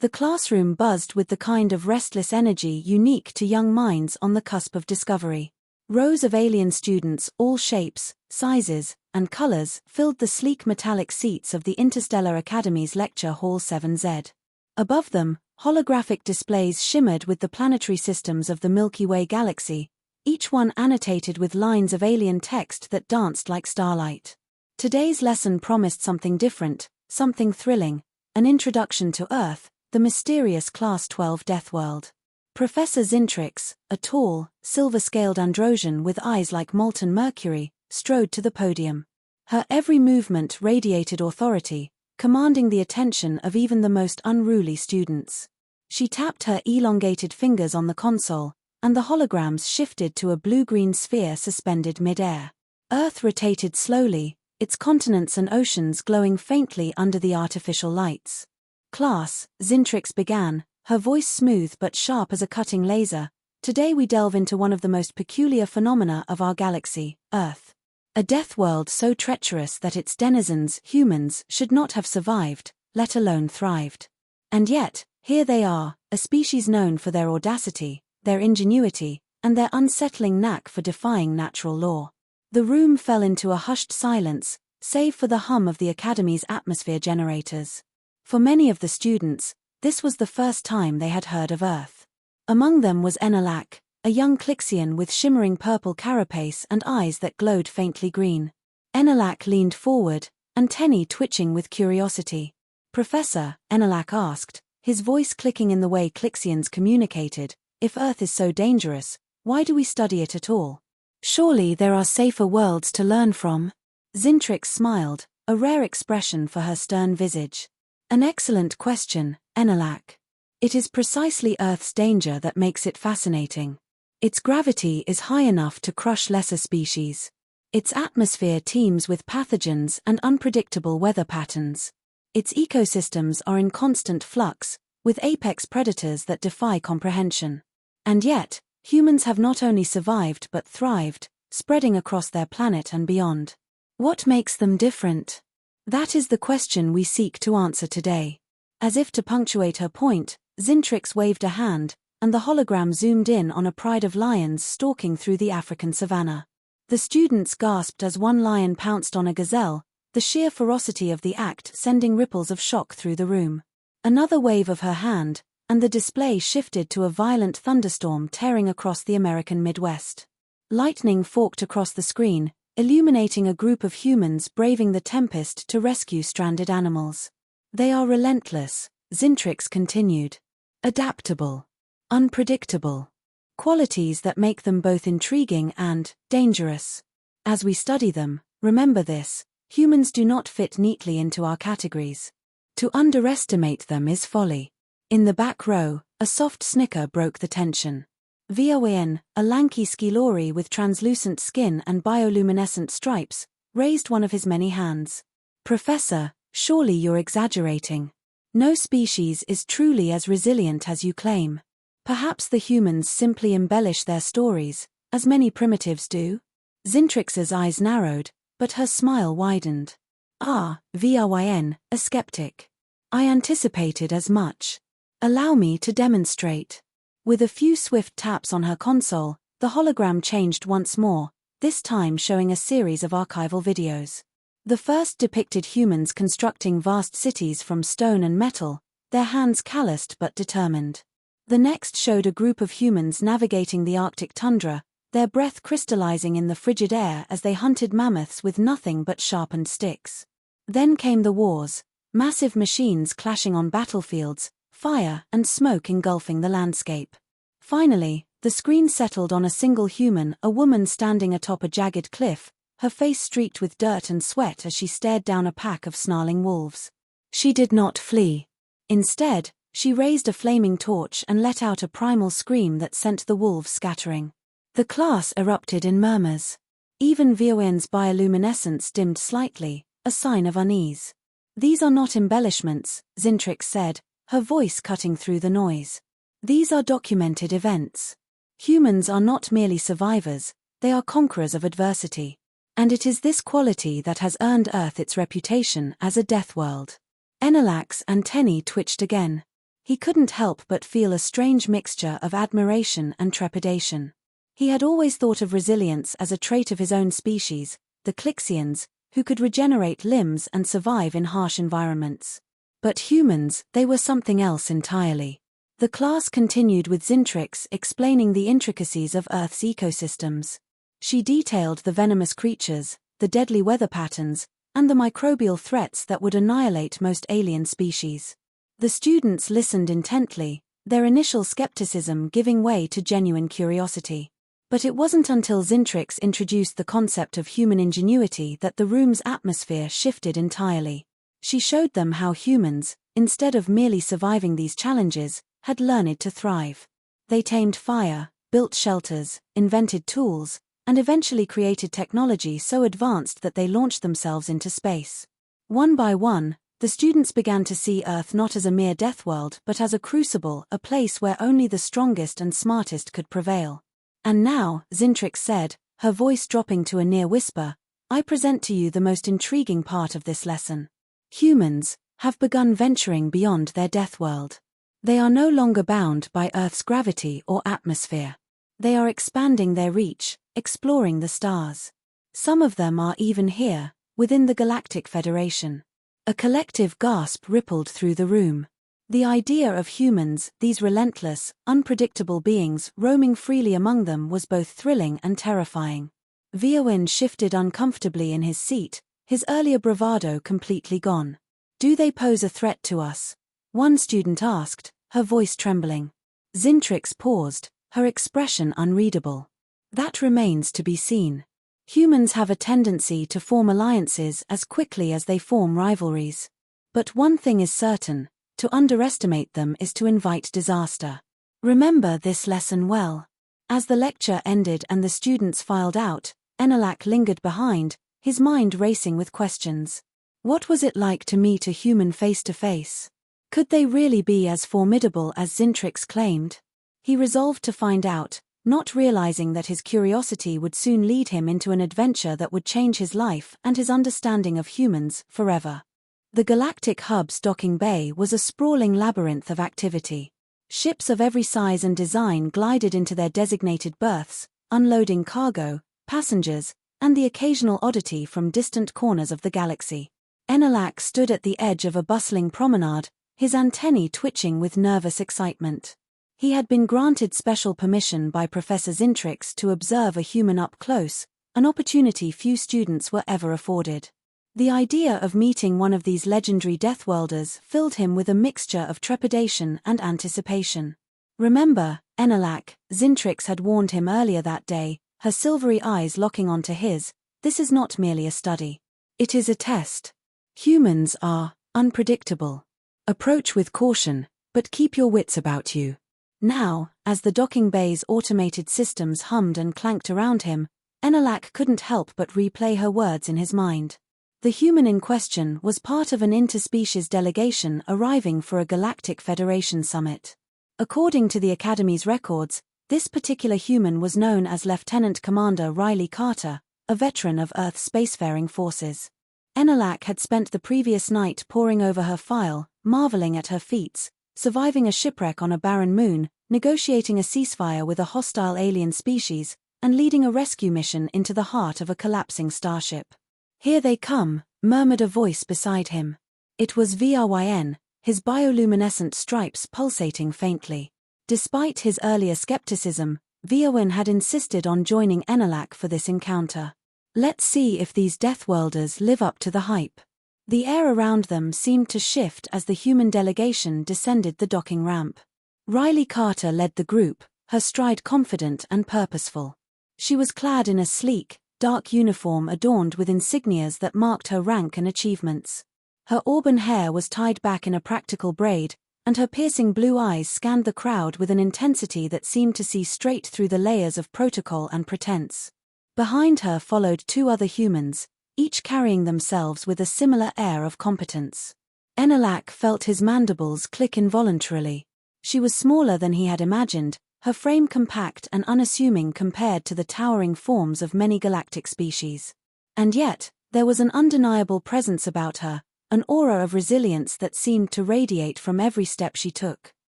The classroom buzzed with the kind of restless energy unique to young minds on the cusp of discovery. Rows of alien students, all shapes, sizes, and colors, filled the sleek metallic seats of the Interstellar Academy's Lecture Hall 7Z. Above them, holographic displays shimmered with the planetary systems of the Milky Way galaxy, each one annotated with lines of alien text that danced like starlight. Today's lesson promised something different, something thrilling, an introduction to Earth, the mysterious Class 12 Deathworld. Professor Zintrix, a tall, silver-scaled androgen with eyes like molten mercury, strode to the podium. Her every movement radiated authority, commanding the attention of even the most unruly students. She tapped her elongated fingers on the console, and the holograms shifted to a blue-green sphere suspended mid-air. Earth rotated slowly, its continents and oceans glowing faintly under the artificial lights. "Class," Zintrix began, her voice smooth but sharp as a cutting laser, "today we delve into one of the most peculiar phenomena of our galaxy, Earth. A death world so treacherous that its denizens, humans, should not have survived, let alone thrived. And yet, here they are, a species known for their audacity, their ingenuity, and their unsettling knack for defying natural law." The room fell into a hushed silence, save for the hum of the Academy's atmosphere generators. For many of the students, this was the first time they had heard of Earth. Among them was Enelak, a young Clixian with shimmering purple carapace and eyes that glowed faintly green. Enelak leaned forward, antennae twitching with curiosity. "Professor," Enelak asked, his voice clicking in the way Clixians communicated, "if Earth is so dangerous, why do we study it at all? Surely there are safer worlds to learn from." Zintrix smiled, a rare expression for her stern visage. "An excellent question, Enelak. It is precisely Earth's danger that makes it fascinating. Its gravity is high enough to crush lesser species. Its atmosphere teems with pathogens and unpredictable weather patterns. Its ecosystems are in constant flux, with apex predators that defy comprehension. And yet, humans have not only survived but thrived, spreading across their planet and beyond. What makes them different? That is the question we seek to answer today." As if to punctuate her point, Zintrix waved a hand, and the hologram zoomed in on a pride of lions stalking through the African savanna. The students gasped as one lion pounced on a gazelle, the sheer ferocity of the act sending ripples of shock through the room. Another wave of her hand, and the display shifted to a violent thunderstorm tearing across the American Midwest. Lightning forked across the screen, illuminating a group of humans braving the tempest to rescue stranded animals. "They are relentless," Zintrix continued. "Adaptable. Unpredictable. Qualities that make them both intriguing and dangerous. As we study them, remember this: humans do not fit neatly into our categories. To underestimate them is folly." In the back row, a soft snicker broke the tension. Viawen, a lanky skilori with translucent skin and bioluminescent stripes, raised one of his many hands. "Professor, surely you're exaggerating. No species is truly as resilient as you claim. Perhaps the humans simply embellish their stories, as many primitives do?" Zintrix's eyes narrowed, but her smile widened. "Ah, Vyn, a skeptic. I anticipated as much. Allow me to demonstrate." With a few swift taps on her console, the hologram changed once more, this time showing a series of archival videos. The first depicted humans constructing vast cities from stone and metal, their hands calloused but determined. The next showed a group of humans navigating the Arctic tundra, their breath crystallizing in the frigid air as they hunted mammoths with nothing but sharpened sticks. Then came the wars, massive machines clashing on battlefields, fire and smoke engulfing the landscape. Finally, the screen settled on a single human, a woman standing atop a jagged cliff, her face streaked with dirt and sweat as she stared down a pack of snarling wolves. She did not flee. Instead, she raised a flaming torch and let out a primal scream that sent the wolves scattering. The class erupted in murmurs. Even Viawen's bioluminescence dimmed slightly, a sign of unease. "These are not embellishments," Zintrix said, her voice cutting through the noise. "These are documented events. Humans are not merely survivors, they are conquerors of adversity. And it is this quality that has earned Earth its reputation as a death world." Enelak's antennae twitched again. He couldn't help but feel a strange mixture of admiration and trepidation. He had always thought of resilience as a trait of his own species, the Clixians, who could regenerate limbs and survive in harsh environments. But humans, they were something else entirely. The class continued with Zintrix explaining the intricacies of Earth's ecosystems. She detailed the venomous creatures, the deadly weather patterns, and the microbial threats that would annihilate most alien species. The students listened intently, their initial skepticism giving way to genuine curiosity. But it wasn't until Zintrix introduced the concept of human ingenuity that the room's atmosphere shifted entirely. She showed them how humans, instead of merely surviving these challenges, had learned to thrive. They tamed fire, built shelters, invented tools, and eventually created technology so advanced that they launched themselves into space. One by one, the students began to see Earth not as a mere Deathworld but as a crucible, a place where only the strongest and smartest could prevail. And now, Zintrix said, her voice dropping to a near whisper, I present to you the most intriguing part of this lesson. Humans have begun venturing beyond their Deathworld. They are no longer bound by Earth's gravity or atmosphere. They are expanding their reach, exploring the stars. Some of them are even here, within the Galactic Federation. A collective gasp rippled through the room. The idea of humans, these relentless, unpredictable beings roaming freely among them, was both thrilling and terrifying. Viawin shifted uncomfortably in his seat, his earlier bravado completely gone. Do they pose a threat to us? One student asked, her voice trembling. Zintrix paused, her expression unreadable. That remains to be seen. Humans have a tendency to form alliances as quickly as they form rivalries. But one thing is certain, to underestimate them is to invite disaster. Remember this lesson well. As the lecture ended and the students filed out, Enelak lingered behind, his mind racing with questions. What was it like to meet a human face to face? Could they really be as formidable as Zintrix claimed? He resolved to find out, not realizing that his curiosity would soon lead him into an adventure that would change his life and his understanding of humans forever. The Galactic Hub's docking bay was a sprawling labyrinth of activity. Ships of every size and design glided into their designated berths, unloading cargo, passengers, and the occasional oddity from distant corners of the galaxy. Enelak stood at the edge of a bustling promenade, his antennae twitching with nervous excitement. He had been granted special permission by Professor Zintrix to observe a human up close, an opportunity few students were ever afforded. The idea of meeting one of these legendary Deathworlders filled him with a mixture of trepidation and anticipation. Remember, Enelak, Zintrix had warned him earlier that day, her silvery eyes locking onto his, this is not merely a study. It is a test. Humans are unpredictable. Approach with caution, but keep your wits about you. Now, as the docking bay's automated systems hummed and clanked around him, Enelak couldn't help but replay her words in his mind. The human in question was part of an interspecies delegation arriving for a Galactic Federation summit. According to the Academy's records, this particular human was known as Lieutenant Commander Riley Carter, a veteran of Earth's spacefaring forces. Enelak had spent the previous night poring over her file, marveling at her feats, surviving a shipwreck on a barren moon, negotiating a ceasefire with a hostile alien species, and leading a rescue mission into the heart of a collapsing starship. Here they come, murmured a voice beside him. It was Vryn, his bioluminescent stripes pulsating faintly. Despite his earlier skepticism, Vryn had insisted on joining Enelak for this encounter. Let's see if these Deathworlders live up to the hype. The air around them seemed to shift as the human delegation descended the docking ramp. Riley Carter led the group, her stride confident and purposeful. She was clad in a sleek, dark uniform adorned with insignias that marked her rank and achievements. Her auburn hair was tied back in a practical braid, and her piercing blue eyes scanned the crowd with an intensity that seemed to see straight through the layers of protocol and pretense. Behind her followed two other humans, each carrying themselves with a similar air of competence. Enelak felt his mandibles click involuntarily. She was smaller than he had imagined, her frame compact and unassuming compared to the towering forms of many galactic species. And yet, there was an undeniable presence about her, an aura of resilience that seemed to radiate from every step she took.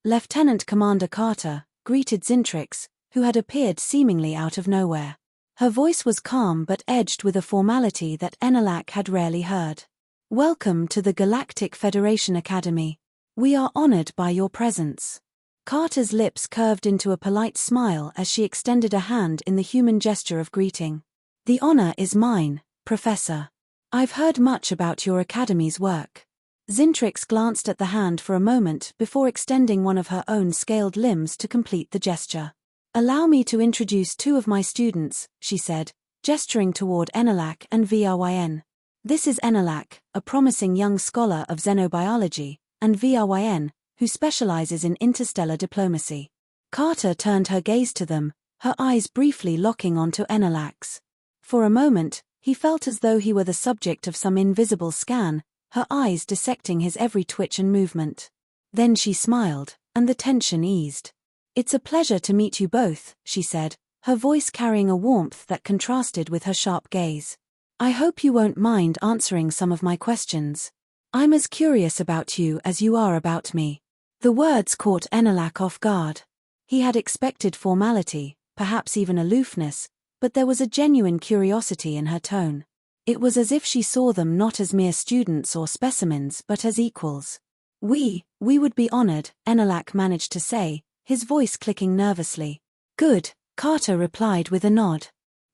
Lieutenant Commander Carter greeted Zintrix, who had appeared seemingly out of nowhere. Her voice was calm but edged with a formality that ENIAC had rarely heard. "Welcome to the Galactic Federation Academy. We are honored by your presence." Carter's lips curved into a polite smile as she extended a hand in the human gesture of greeting. "The honor is mine, Professor. I've heard much about your academy's work." Zintrix glanced at the hand for a moment before extending one of her own scaled limbs to complete the gesture. "Allow me to introduce two of my students," she said, gesturing toward ENIAC and VRYN. "This is ENIAC, a promising young scholar of xenobiology, and VRYN, who specializes in interstellar diplomacy." Carter turned her gaze to them, her eyes briefly locking onto ENIAC's. For a moment, he felt as though he were the subject of some invisible scan, her eyes dissecting his every twitch and movement. Then she smiled, and the tension eased. "It's a pleasure to meet you both," she said, her voice carrying a warmth that contrasted with her sharp gaze. "I hope you won't mind answering some of my questions. I'm as curious about you as you are about me." The words caught ENIAC off guard. He had expected formality, perhaps even aloofness, but there was a genuine curiosity in her tone. It was as if she saw them not as mere students or specimens but as equals. We would be honored," ENIAC managed to say, his voice clicking nervously. "Good," Carter replied with a nod.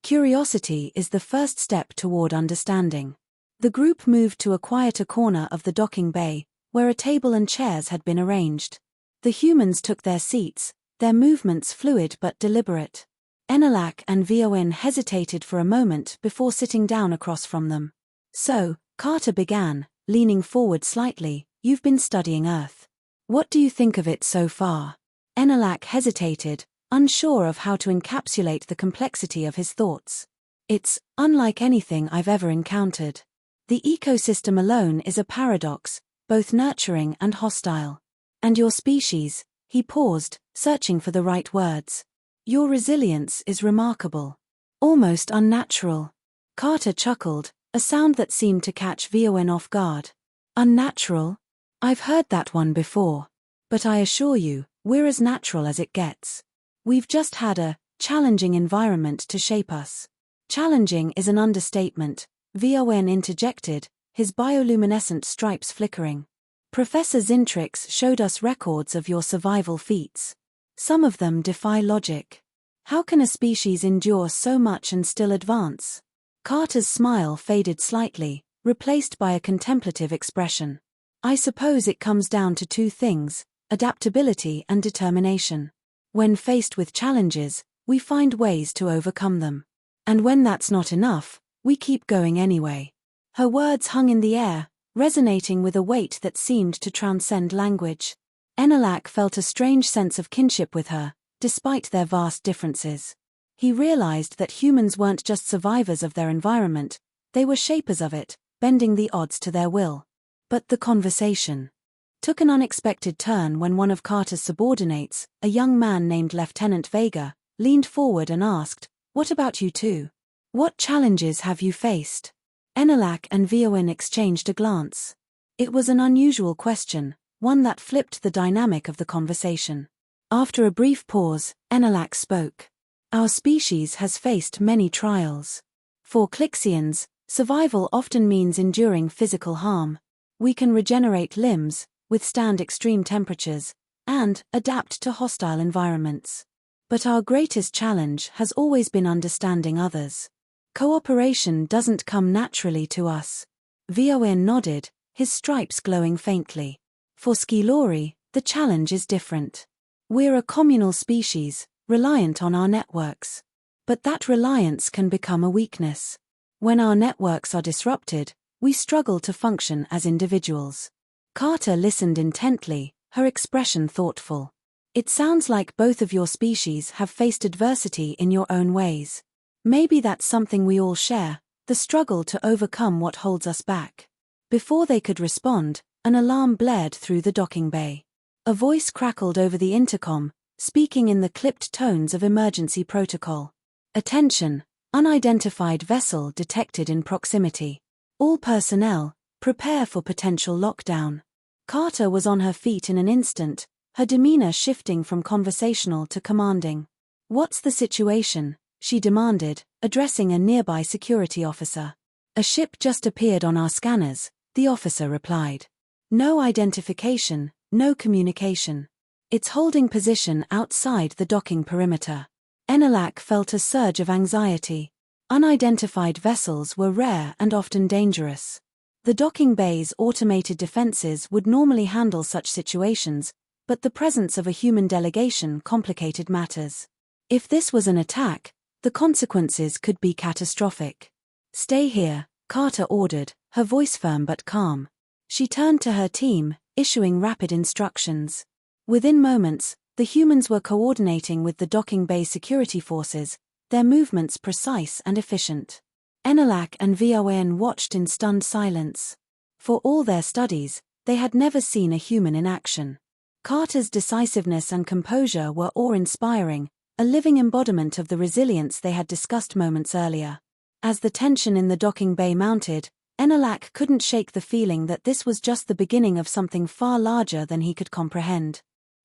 "Curiosity is the first step toward understanding." The group moved to a quieter corner of the docking bay, where a table and chairs had been arranged. The humans took their seats, their movements fluid but deliberate. ENIAC and VRYN hesitated for a moment before sitting down across from them. "So," Carter began, leaning forward slightly, "you've been studying Earth. What do you think of it so far?" ENIAC hesitated, unsure of how to encapsulate the complexity of his thoughts. "It's unlike anything I've ever encountered. The ecosystem alone is a paradox, both nurturing and hostile. And your species," he paused, searching for the right words. "Your resilience is remarkable. Almost unnatural." Carter chuckled, a sound that seemed to catch VRYN off guard. "Unnatural? I've heard that one before. But I assure you, we're as natural as it gets. We've just had a challenging environment to shape us." "Challenging is an understatement," VRYN interjected, his bioluminescent stripes flickering. "Professor Zintrix showed us records of your survival feats. Some of them defy logic. How can a species endure so much and still advance?" Carter's smile faded slightly, replaced by a contemplative expression. "I suppose it comes down to two things: adaptability and determination. When faced with challenges, we find ways to overcome them. And when that's not enough, we keep going anyway." Her words hung in the air, resonating with a weight that seemed to transcend language. ENIAC felt a strange sense of kinship with her, despite their vast differences. He realized that humans weren't just survivors of their environment, they were shapers of it, bending the odds to their will. But the conversation took an unexpected turn when one of Carter's subordinates, a young man named Lieutenant Vega, leaned forward and asked, "What about you two? What challenges have you faced?" ENIAC and VRYN exchanged a glance. It was an unusual question, one that flipped the dynamic of the conversation. After a brief pause, ENIAC spoke. "Our species has faced many trials. For Clixians, survival often means enduring physical harm. We can regenerate limbs, withstand extreme temperatures, and adapt to hostile environments. But our greatest challenge has always been understanding others. Cooperation doesn't come naturally to us." VRYN nodded, his stripes glowing faintly. "For Skilori, the challenge is different. We're a communal species, reliant on our networks. But that reliance can become a weakness. When our networks are disrupted, we struggle to function as individuals." Carter listened intently, her expression thoughtful. "It sounds like both of your species have faced adversity in your own ways. Maybe that's something we all share, the struggle to overcome what holds us back." Before they could respond, an alarm blared through the docking bay. A voice crackled over the intercom, speaking in the clipped tones of emergency protocol. "Attention, unidentified vessel detected in proximity. All personnel, prepare for potential lockdown." Carter was on her feet in an instant, her demeanor shifting from conversational to commanding. "What's the situation?" she demanded, addressing a nearby security officer. "A ship just appeared on our scanners," the officer replied. "No identification, no communication. It's holding position outside the docking perimeter." Enelak felt a surge of anxiety. Unidentified vessels were rare and often dangerous. The docking bay's automated defenses would normally handle such situations, but the presence of a human delegation complicated matters. If this was an attack, the consequences could be catastrophic. "Stay here," Carter ordered, her voice firm but calm. She turned to her team, issuing rapid instructions. Within moments, the humans were coordinating with the docking bay security forces, their movements precise and efficient. Enelak and Viawen watched in stunned silence. For all their studies, they had never seen a human in action. Carter's decisiveness and composure were awe-inspiring, a living embodiment of the resilience they had discussed moments earlier. As the tension in the docking bay mounted, Enelak couldn't shake the feeling that this was just the beginning of something far larger than he could comprehend.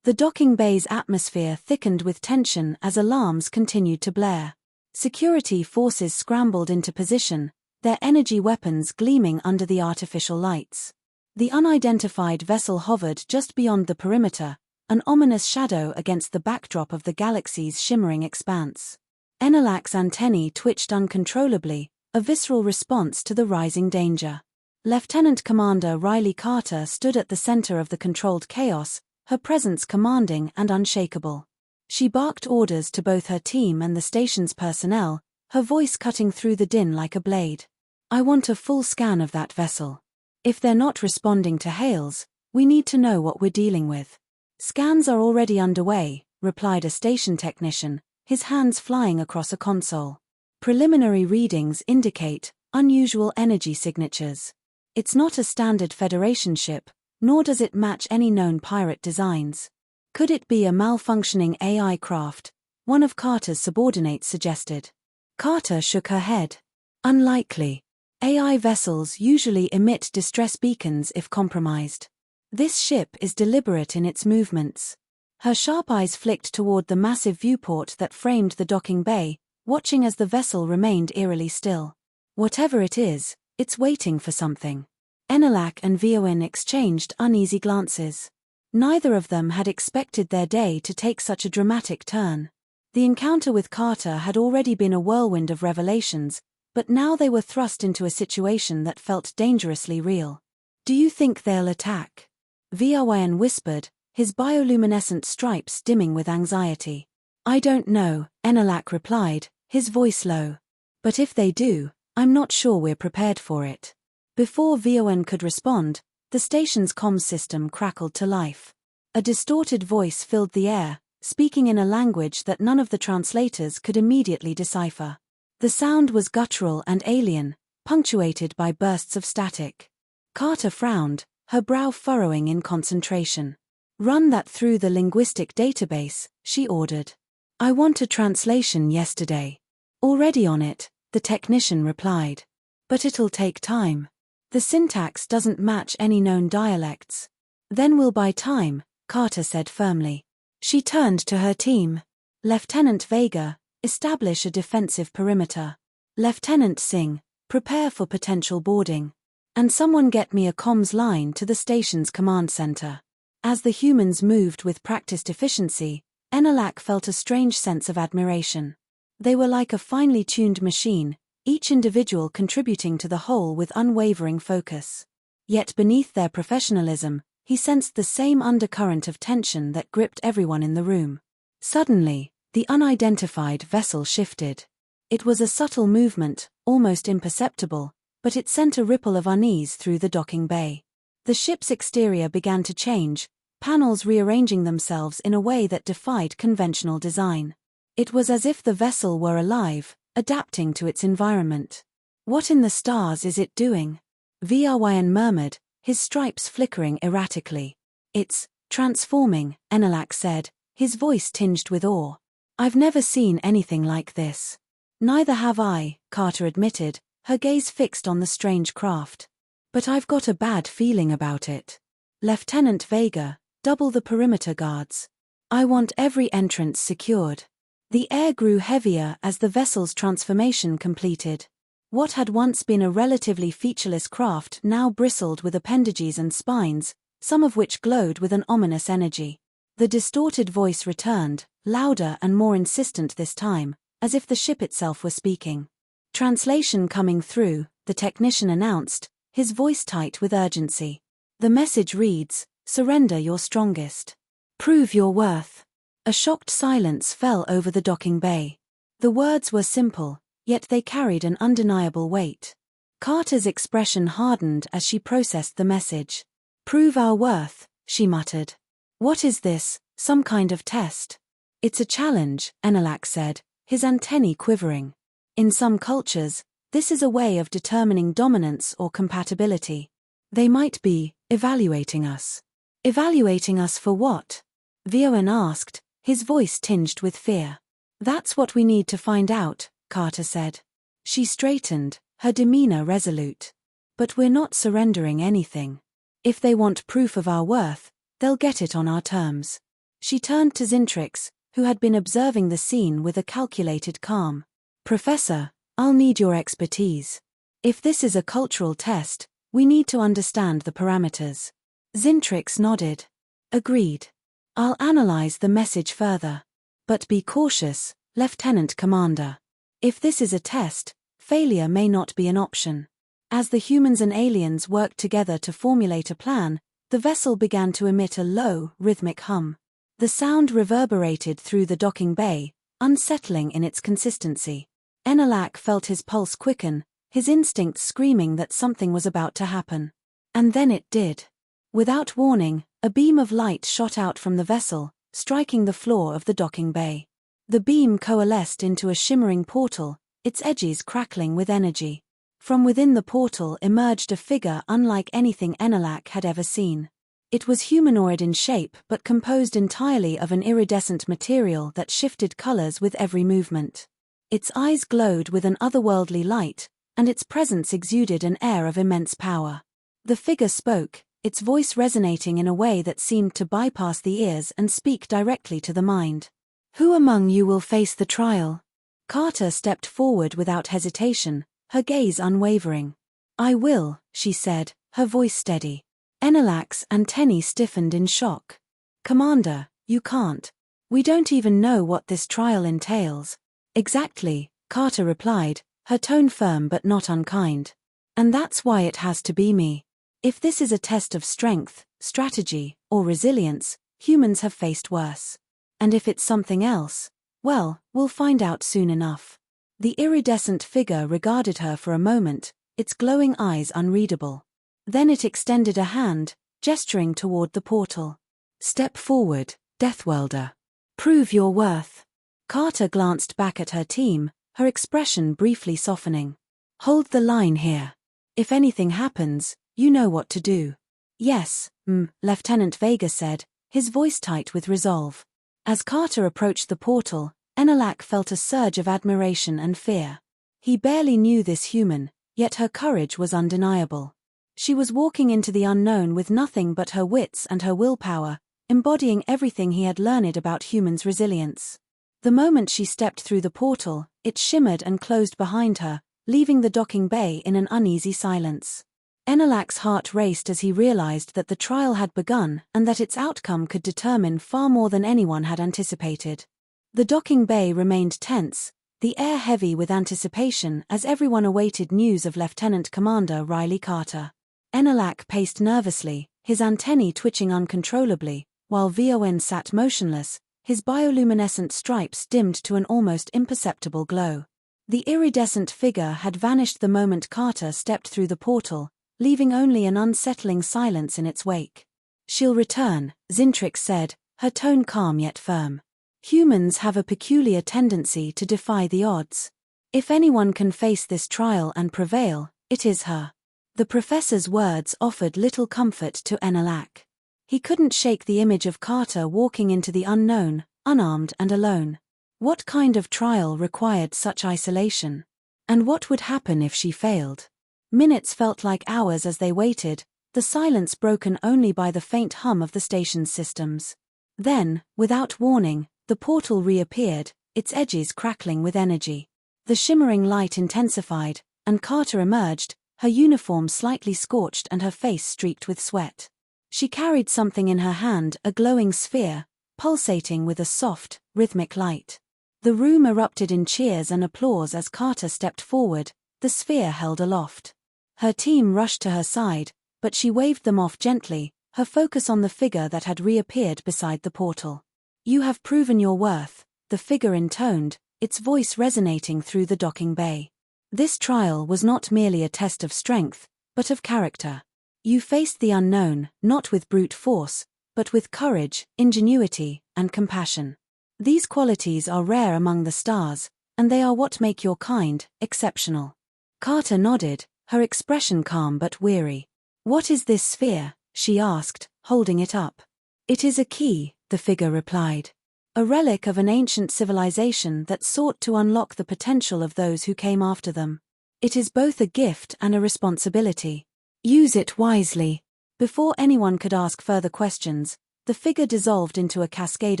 The docking bay's atmosphere thickened with tension as alarms continued to blare. Security forces scrambled into position, their energy weapons gleaming under the artificial lights. The unidentified vessel hovered just beyond the perimeter, an ominous shadow against the backdrop of the galaxy's shimmering expanse. Enelak's antennae twitched uncontrollably, a visceral response to the rising danger. Lieutenant Commander Riley Carter stood at the center of the controlled chaos, her presence commanding and unshakable. She barked orders to both her team and the station's personnel, her voice cutting through the din like a blade. "I want a full scan of that vessel. If they're not responding to hails, we need to know what we're dealing with." "Scans are already underway," replied a station technician, his hands flying across a console. "Preliminary readings indicate unusual energy signatures. It's not a standard Federation ship, nor does it match any known pirate designs. Could it be a malfunctioning AI craft?" one of Carter's subordinates suggested. Carter shook her head. "Unlikely. AI vessels usually emit distress beacons if compromised. This ship is deliberate in its movements." Her sharp eyes flicked toward the massive viewport that framed the docking bay, watching as the vessel remained eerily still. "Whatever it is, it's waiting for something." Enelak and Viawen exchanged uneasy glances. Neither of them had expected their day to take such a dramatic turn. The encounter with Carter had already been a whirlwind of revelations, but now they were thrust into a situation that felt dangerously real. "Do you think they'll attack?" Viawen whispered, his bioluminescent stripes dimming with anxiety. "I don't know," Enelak replied, his voice low. "But if they do, I'm not sure we're prepared for it." Before Viawen could respond, the station's comms system crackled to life. A distorted voice filled the air, speaking in a language that none of the translators could immediately decipher. The sound was guttural and alien, punctuated by bursts of static. Carter frowned, her brow furrowing in concentration. "Run that through the linguistic database," she ordered. "I want a translation yesterday." "Already on it," the technician replied. "But it'll take time. The syntax doesn't match any known dialects." "Then we'll buy time," Carter said firmly. She turned to her team. "Lieutenant Vega, establish a defensive perimeter. Lieutenant Singh, prepare for potential boarding. And someone get me a comms line to the station's command center." As the humans moved with practiced efficiency, Enelak felt a strange sense of admiration. They were like a finely tuned machine, each individual contributing to the whole with unwavering focus. Yet beneath their professionalism, he sensed the same undercurrent of tension that gripped everyone in the room. Suddenly, the unidentified vessel shifted. It was a subtle movement, almost imperceptible, but it sent a ripple of unease through the docking bay. The ship's exterior began to change, panels rearranging themselves in a way that defied conventional design. It was as if the vessel were alive, adapting to its environment. "What in the stars is it doing?" Viawen murmured, his stripes flickering erratically. "It's transforming," Enelak said, his voice tinged with awe. "I've never seen anything like this." "Neither have I," Carter admitted, her gaze fixed on the strange craft. "But I've got a bad feeling about it." "Lieutenant Vega, Double the perimeter guards. I want every entrance secured. The air grew heavier as the vessel's transformation completed. What had once been a relatively featureless craft now bristled with appendages and spines, some of which glowed with an ominous energy. The distorted voice returned, louder and more insistent this time, as if the ship itself were speaking. Translation coming through, the technician announced, his voice tight with urgency. The message reads, "Surrender your strongest. Prove your worth." A shocked silence fell over the docking bay. The words were simple, yet they carried an undeniable weight. Carter's expression hardened as she processed the message. "Prove our worth," she muttered. "What is this, some kind of test?" "It's a challenge," Enelak said, his antennae quivering. "In some cultures, this is a way of determining dominance or compatibility. They might be evaluating us." "Evaluating us for what?" Vioen asked, his voice tinged with fear. "That's what we need to find out," Carter said. She straightened, her demeanor resolute. "But we're not surrendering anything. If they want proof of our worth, they'll get it on our terms." She turned to Zintrix, who had been observing the scene with a calculated calm. "Professor, I'll need your expertise. If this is a cultural test, we need to understand the parameters." Zintrix nodded. "Agreed. I'll analyze the message further. But be cautious, Lieutenant Commander. If this is a test, failure may not be an option." As the humans and aliens worked together to formulate a plan, the vessel began to emit a low, rhythmic hum. The sound reverberated through the docking bay, unsettling in its consistency. Enelak felt his pulse quicken, his instincts screaming that something was about to happen. And then it did. Without warning, a beam of light shot out from the vessel, striking the floor of the docking bay. The beam coalesced into a shimmering portal, its edges crackling with energy. From within the portal emerged a figure unlike anything Enelak had ever seen. It was humanoid in shape but composed entirely of an iridescent material that shifted colors with every movement. Its eyes glowed with an otherworldly light, and its presence exuded an air of immense power. The figure spoke, its voice resonating in a way that seemed to bypass the ears and speak directly to the mind. "Who among you will face the trial?" Carter stepped forward without hesitation, her gaze unwavering. "I will," she said, her voice steady. Enelak's antennae stiffened in shock. "Commander, you can't. We don't even know what this trial entails." "Exactly," Carter replied, her tone firm but not unkind. "And that's why it has to be me. If this is a test of strength, strategy, or resilience, humans have faced worse. And if it's something else, well, we'll find out soon enough." The iridescent figure regarded her for a moment, its glowing eyes unreadable. Then it extended a hand, gesturing toward the portal. "Step forward, Deathworlder. Prove your worth." Carter glanced back at her team, her expression briefly softening. "Hold the line here. If anything happens, you know what to do." "Yes, Lieutenant Vega said, his voice tight with resolve. As Carter approached the portal, Enelak felt a surge of admiration and fear. He barely knew this human, yet her courage was undeniable. She was walking into the unknown with nothing but her wits and her willpower, embodying everything he had learned about humans' resilience. The moment she stepped through the portal, it shimmered and closed behind her, leaving the docking bay in an uneasy silence. Enelak's heart raced as he realized that the trial had begun and that its outcome could determine far more than anyone had anticipated. The docking bay remained tense, the air heavy with anticipation as everyone awaited news of Lieutenant Commander Riley Carter. Enelak paced nervously, his antennae twitching uncontrollably, while Vioen sat motionless, his bioluminescent stripes dimmed to an almost imperceptible glow. The iridescent figure had vanished the moment Carter stepped through the portal, leaving only an unsettling silence in its wake. "She'll return," Zintrix said, her tone calm yet firm. "Humans have a peculiar tendency to defy the odds. If anyone can face this trial and prevail, it is her." The professor's words offered little comfort to Enelak. He couldn't shake the image of Carter walking into the unknown, unarmed and alone. What kind of trial required such isolation? And what would happen if she failed? Minutes felt like hours as they waited, the silence broken only by the faint hum of the station's systems. Then, without warning, the portal reappeared, its edges crackling with energy. The shimmering light intensified, and Carter emerged, her uniform slightly scorched and her face streaked with sweat. She carried something in her hand, a glowing sphere, pulsating with a soft, rhythmic light. The room erupted in cheers and applause as Carter stepped forward, the sphere held aloft. Her team rushed to her side, but she waved them off gently, her focus on the figure that had reappeared beside the portal. "You have proven your worth," the figure intoned, its voice resonating through the docking bay. "This trial was not merely a test of strength, but of character. You faced the unknown, not with brute force, but with courage, ingenuity, and compassion. These qualities are rare among the stars, and they are what make your kind exceptional." Carter nodded, her expression calm but weary. "What is this sphere?" she asked, holding it up. "It is a key," the figure replied. "A relic of an ancient civilization that sought to unlock the potential of those who came after them. It is both a gift and a responsibility. Use it wisely." Before anyone could ask further questions, the figure dissolved into a cascade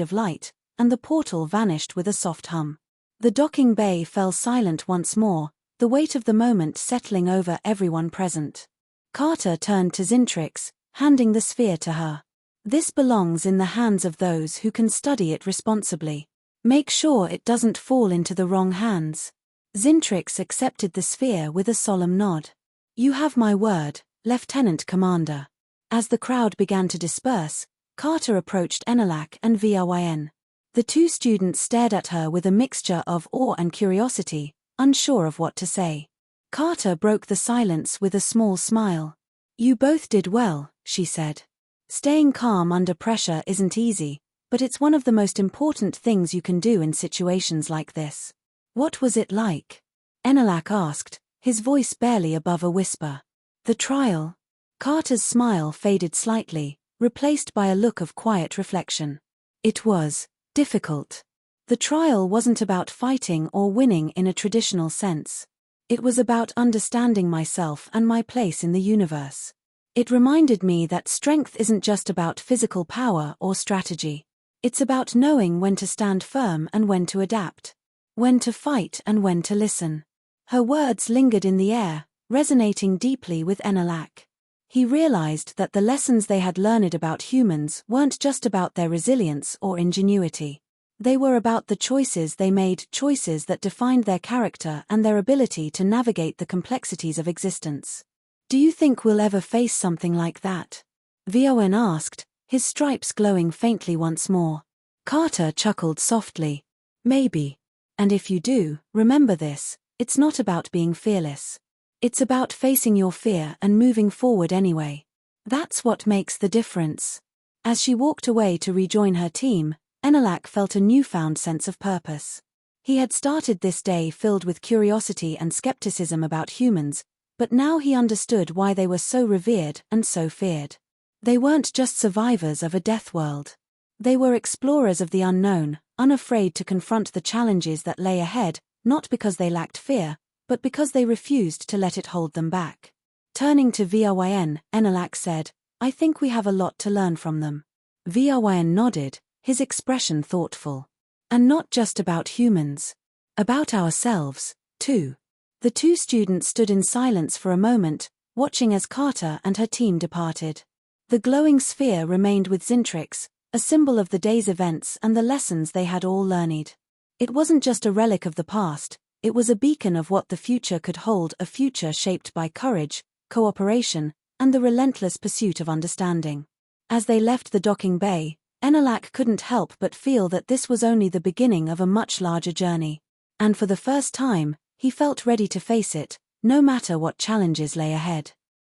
of light, and the portal vanished with a soft hum. The docking bay fell silent once more, the weight of the moment settling over everyone present. Carter turned to Zintrix, handing the sphere to her. "This belongs in the hands of those who can study it responsibly. Make sure it doesn't fall into the wrong hands." Zintrix accepted the sphere with a solemn nod. "You have my word, Lieutenant Commander." As the crowd began to disperse, Carter approached Enelak and Vryn. The two students stared at her with a mixture of awe and curiosity, unsure of what to say. Carter broke the silence with a small smile. "You both did well," she said. "Staying calm under pressure isn't easy, but it's one of the most important things you can do in situations like this." "What was it like?" Enelak asked, his voice barely above a whisper. "The trial?" Carter's smile faded slightly, replaced by a look of quiet reflection. "It was difficult. The trial wasn't about fighting or winning in a traditional sense. It was about understanding myself and my place in the universe. It reminded me that strength isn't just about physical power or strategy. It's about knowing when to stand firm and when to adapt. When to fight and when to listen." Her words lingered in the air, resonating deeply with Enelak. He realized that the lessons they had learned about humans weren't just about their resilience or ingenuity. They were about the choices they made, choices that defined their character and their ability to navigate the complexities of existence. "Do you think we'll ever face something like that?" Vryn asked, his stripes glowing faintly once more. Carter chuckled softly. "Maybe. And if you do, remember this, it's not about being fearless. It's about facing your fear and moving forward anyway. That's what makes the difference." As she walked away to rejoin her team, Enelak felt a newfound sense of purpose. He had started this day filled with curiosity and skepticism about humans, but now he understood why they were so revered and so feared. They weren't just survivors of a death world. They were explorers of the unknown, unafraid to confront the challenges that lay ahead, not because they lacked fear, but because they refused to let it hold them back. Turning to Vryn, Enelak said, "I think we have a lot to learn from them." Vryn nodded, his expression thoughtful. "And not just about humans. About ourselves, too." The two students stood in silence for a moment, watching as Carter and her team departed. The glowing sphere remained with Zintrix, a symbol of the day's events and the lessons they had all learned. It wasn't just a relic of the past, it was a beacon of what the future could hold, a future shaped by courage, cooperation, and the relentless pursuit of understanding. As they left the docking bay, Enelak couldn't help but feel that this was only the beginning of a much larger journey. And for the first time, he felt ready to face it, no matter what challenges lay ahead.